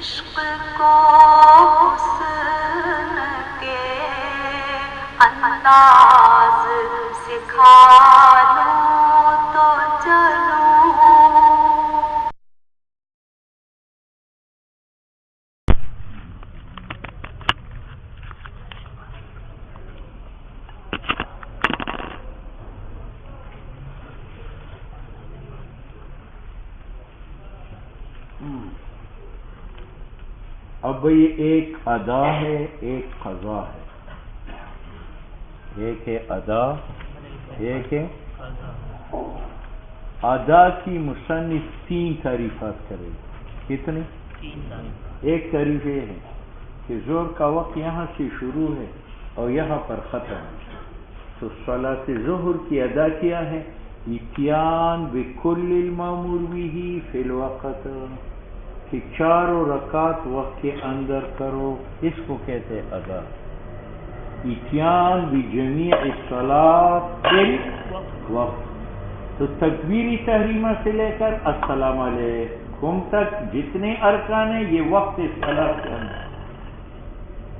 عشق کو حسن کے انداز سکھا لوں تو چلوں. اب یہ ایک ادا ہے ایک قضا ہے. ایک ہے ادا ایک ہے ادا کی مصنف 3 تعریفات کرے گی. کتنی؟ ایک تعریف یہ ہے کہ ظہر کا وقت یہاں سے شروع ہے اور یہاں پر ختم ہے. تو صلاۃ ظہر کی ادا کیا ہے؟ اتیان بکل المامور بہ فی الوقت، کہ 4 رکعت وقت کے اندر کرو، اس کو کہتے ہیں ادا. اتیان بجمیع الصلاۃ فی الوقت، تو تکبیر تحریمہ سے لے کر السلام علیکم تک جتنے ارکان ہیں یہ وقت صلاۃ کے اندر.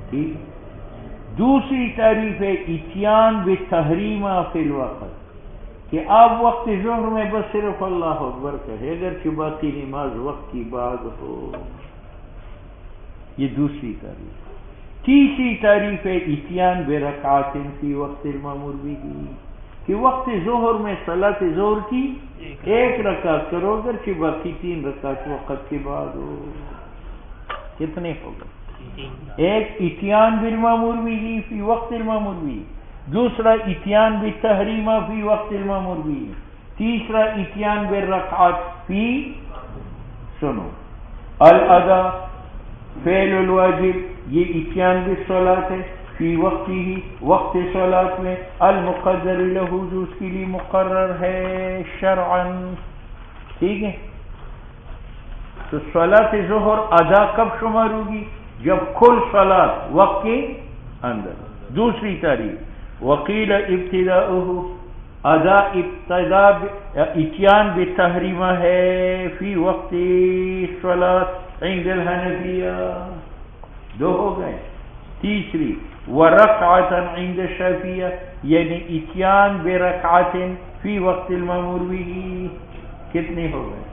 ٹھیک. دوسری تعریف ہے اتیان بتحریمہ فی الوقت، کہ آپ وقت ظہر میں بس صرف اللہ اکبر کہے اگرچہ باقی نماز وقت کی بعد ہو. یہ دوسری تعریف. تیسری تعریف ہے اتیان برکعات فی وقت المامور بہ، کہ وقت ظہر میں صلاۃ ظہر کی 1 رکعت کرو اگرچہ باقی 3 رکعت وقت کے بعد ہو. کتنے ہو گئے؟ ایک اتیان بالمامور بہ فی وقت المامور بہ، دوسرا اتیان بالتحریمہ فی وقت المامور بہ، تیسرا اتیان بالرکعات فی سنو الادا فعل الواجب، یہ اتیان بالصلاۃ ہے فی وقت ہی وقت صلاۃ میں المقدر لہ جو اس کے لیے مقرر ہے شرعا. ٹھیک ہے. تو صلاۃ ظہر ادا کب شمار ہوگی؟ جب کل صلاۃ وقت کے اندر. دوسری تعریف وقیل ابتداؤہ، ادا ابتدا اتیان بتحریمہ ہے فی وقت صلاۃ عند الحنفیہ. 2 ہو گئے. تیسری ورکعۃ عند الشافعیہ، یعنی اتیان برکعۃ فی وقت المامور بہ. کتنے ہو گئے؟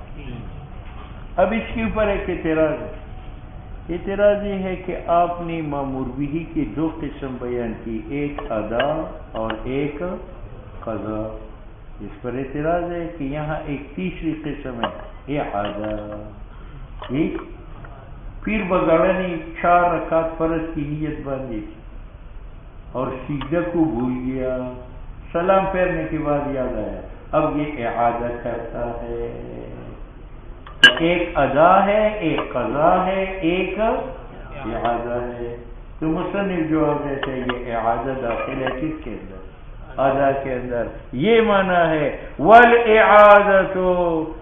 اب اس کے اوپر ایک اعتراض ہے. اعتراض یہ ہے کہ آپ نے مامور بہ کی 2 قسم بیان کی، ایک ادا اور ایک قضا. اس پر اعتراض ہے کہ یہاں ایک تیسری قسم ہے اعادہ. ٹھیک. پھر بگاڑا نے 4 رکعت فرض کی نیت باندھی اور سجدہ کو بھول گیا، سلام پھیرنے کے بعد یاد آیا، اب یہ اعادہ کرتا ہے. ایک ادا ہے ایک قضا ہے ایک اعادہ ہے. تو مصنف جواب دیتے ہیں یہ اعادہ داخل ہے کس کے اندر؟ ادا کے اندر. یہ معنی ہے والاعادۃ،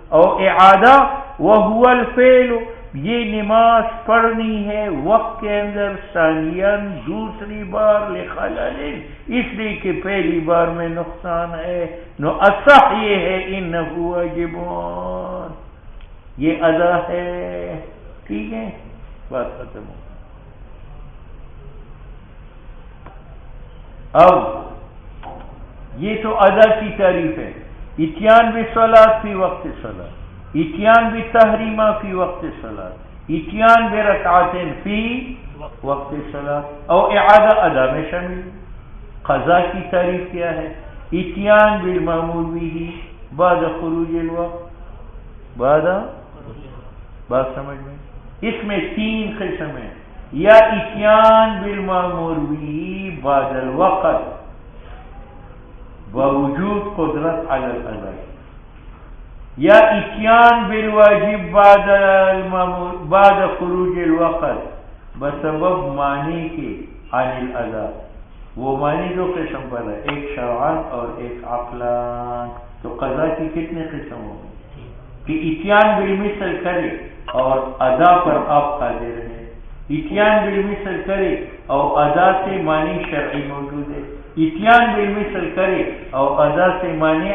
او اعادہ وہو الفعل، یہ نماز پڑھنی ہے وقت کے اندر ثانیاً دوسری بار لخلل، اس لیے کہ پہلی بار میں نقصان ہے. نو اصح یہ ہے انہ واجب، یہ ادا ہے. ٹھیک ہے. بات ختم ہو. اب یہ تو ادا کی تعریف ہے. اتیان بالصلاۃ فی وقت صلاۃ، اتیان بالتحریمہ فی وقت صلاۃ، اتیان برکعات فی وقت صلاۃ، اور اعادہ ادا میں شامل. قضا کی تعریف کیا ہے؟ اتیان بالمامور بہ بعد خروج الوقت. بات سمجھ میں؟ اس میں 3 قسم ہیں. یا اتیان بالمامور بہ بعد الوقت باوجود قدرت علی الادا، یا اتیان بالواجب بعد خروج الوقت بسبب معنی کے عن الادا. وہ معنی 2 قسم پر ہے، ایک شرعان اور ایک عقلان. تو قضا کی کتنے قسم ہوں گے؟ کہ اتیان بالمثل کرے اور ادا پر آپ قادر ہیں، اتیان بالمثل کرے اور ادا سے معنی شرعی موجود ہے، اتیان بالمثل کرے اور ادا سے معنی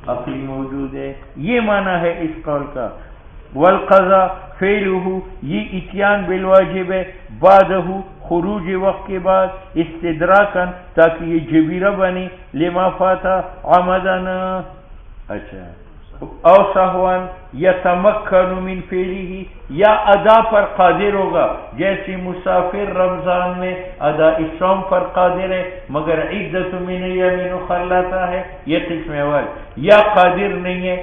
عقلی موجود ہے. یہ معنی ہے اس قول کا. والقضا فعلہ یہ اتیان بالواجب ہے بعدہ خروج وقت کے بعد استدراکن تاکہ یہ جبیرہ بنے لما فاتا عمدن اچھا او سہوان یتمکن من فعلہ یا ادا پر قادر ہوگا جیسے مسافر رمضان میں ادا صوم پر قادر ہے مگر عدت من یمین خلاتا ہے یہ قسم اول یا قادر نہیں ہے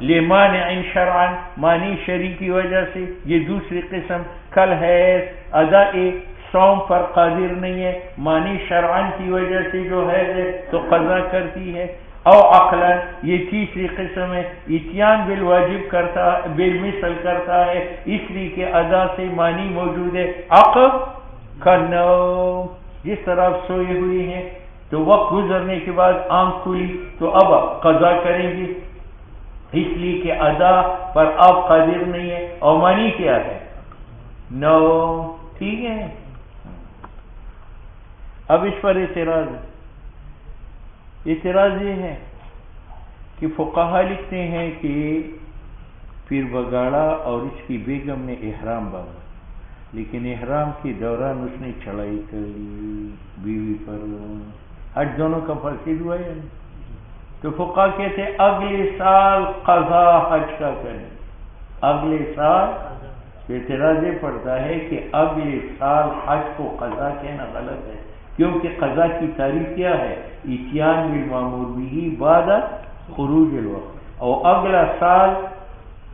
لمانع شرعا مانی شرعی کی وجہ سے یہ دوسری قسم کل حیض ادا صوم پر قادر نہیں ہے مانی شرعن کی وجہ سے جو حیض ہے تو قضا کرتی ہے او عقلا یہ تیسری قسم ہے اتیان بالواجب کرتا بالمثل کرتا ہے اس لیے کہ ادا سے مانی موجود ہے عقل کنو جس طرح آپ سوئے ہوئی ہیں تو وقت گزرنے کے بعد آنکھ کھلی تو اب قضا کریں گے اس لیے کہ ادا پر آپ قادر نہیں ہے اور مانی کیا ہے نو ٹھیک ہے اب اس پر اعتراض ہے اعتراض یہ ہے کہ فقہا لکھتے ہیں کہ پیر بگاڑا اور اس کی بیگم نے احرام باندھا لیکن احرام کے دوران اس نے چڑھائی کر لی بیوی پر حج دونوں کا فاسد ہوا ہے تو فقہا کہتے ہیں اگلے سال قضا حج کا کریں اگلے سال اعتراض یہ پڑتا ہے کہ اگلے سال حج کو قضا کہنا غلط ہے کیونکہ قضا کی تعریف کیا ہے اتیان بالمامور به بعد خروج الوقت اور اگلا سال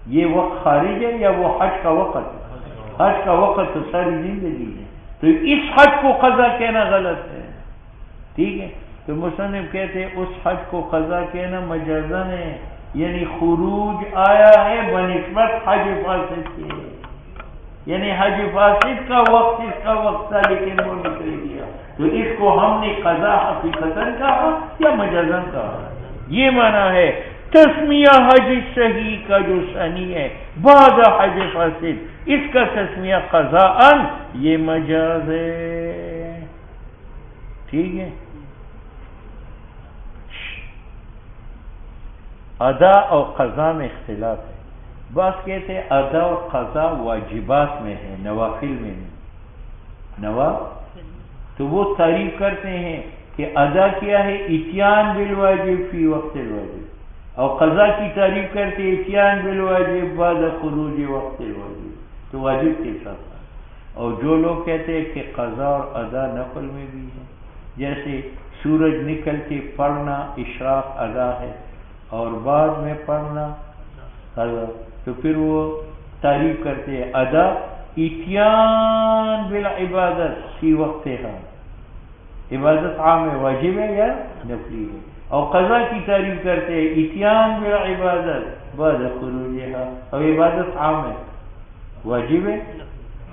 یہ وقت خارج ہے یا وہ حج کا وقت ہے حج کا وقت تو ساری زندگی ہے تو اس حج کو قضا کہنا غلط ہے ٹھیک ہے تو مصنف کہتے ہیں اس حج کو قضا کہنا مجازن ہے یعنی خروج آیا ہے بنسبت حج فاسد کے یعنی حج فاسد کا وقت اس کا وقت تھا لیکن وہ نکل گیا تو اس کو ہم نے قضا حقیقتاً کہا یا مجازن کہا یہ معنی ہے تسمیہ حج صحیح کا جو ثانی ہے بعد حج فاسد اس کا تسمیہ قضاءً یہ مجاز ہے ٹھیک ہے ادا اور قضا میں اختلاف ہے بعض کہتے ہیں ادا اور قضا واجبات میں ہے نوافل میں نہیں تو وہ تعریف کرتے ہیں کہ ادا کیا ہے اتیان بالواجب فی وقت الواجب اور قضا کی تعریف کرتے ہیں اتیان بالواجب بعد خروج وقت الواجب تو واجب کے ساتھ اور جو لوگ کہتے ہیں کہ قضا اور ادا نفل میں بھی ہے جیسے سورج نکل کے پڑھنا اشراق ادا ہے اور بعد میں پڑھنا قضا تو پھر وہ تعریف کرتے ہیں ادا اتیان بالعبادت فی وقتها عبادت عام ہے واجب ہے یا نفلی ہے اور قضا کی تعریف کرتے ہیں اتیان بالعبادت بعد خروجها اور عبادت عام ہے واجب ہے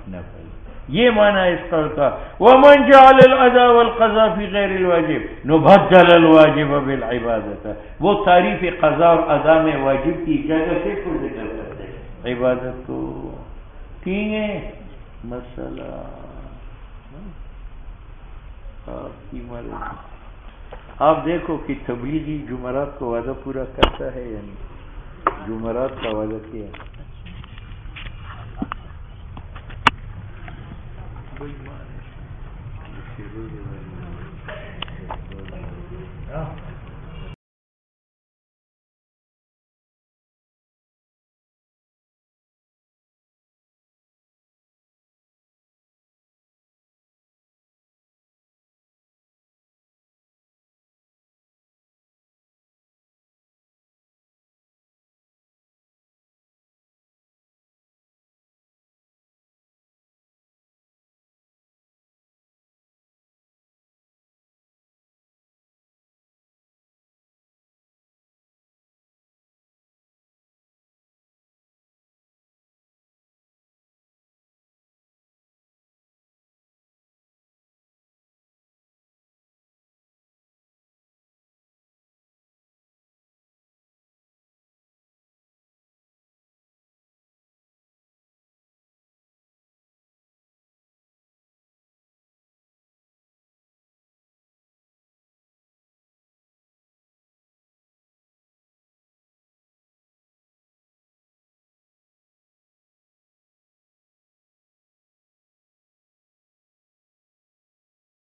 نفل یہ معنی اس قول کا ومن جعل الادا والقضاء فی غیر الواجب نبدل الواجب بالعبادت وہ تعریف قضا اور ادا میں واجب کی جگہ سے کو ذکر کرتے ہیں عبادت کو ٹھیک ہے مسئلہ آپ دیکھو کہ تبلیغی جمعرات کو وعدہ پورا کرتا ہے یعنی جمعرات کا وعدہ کیا کوئی مان ہے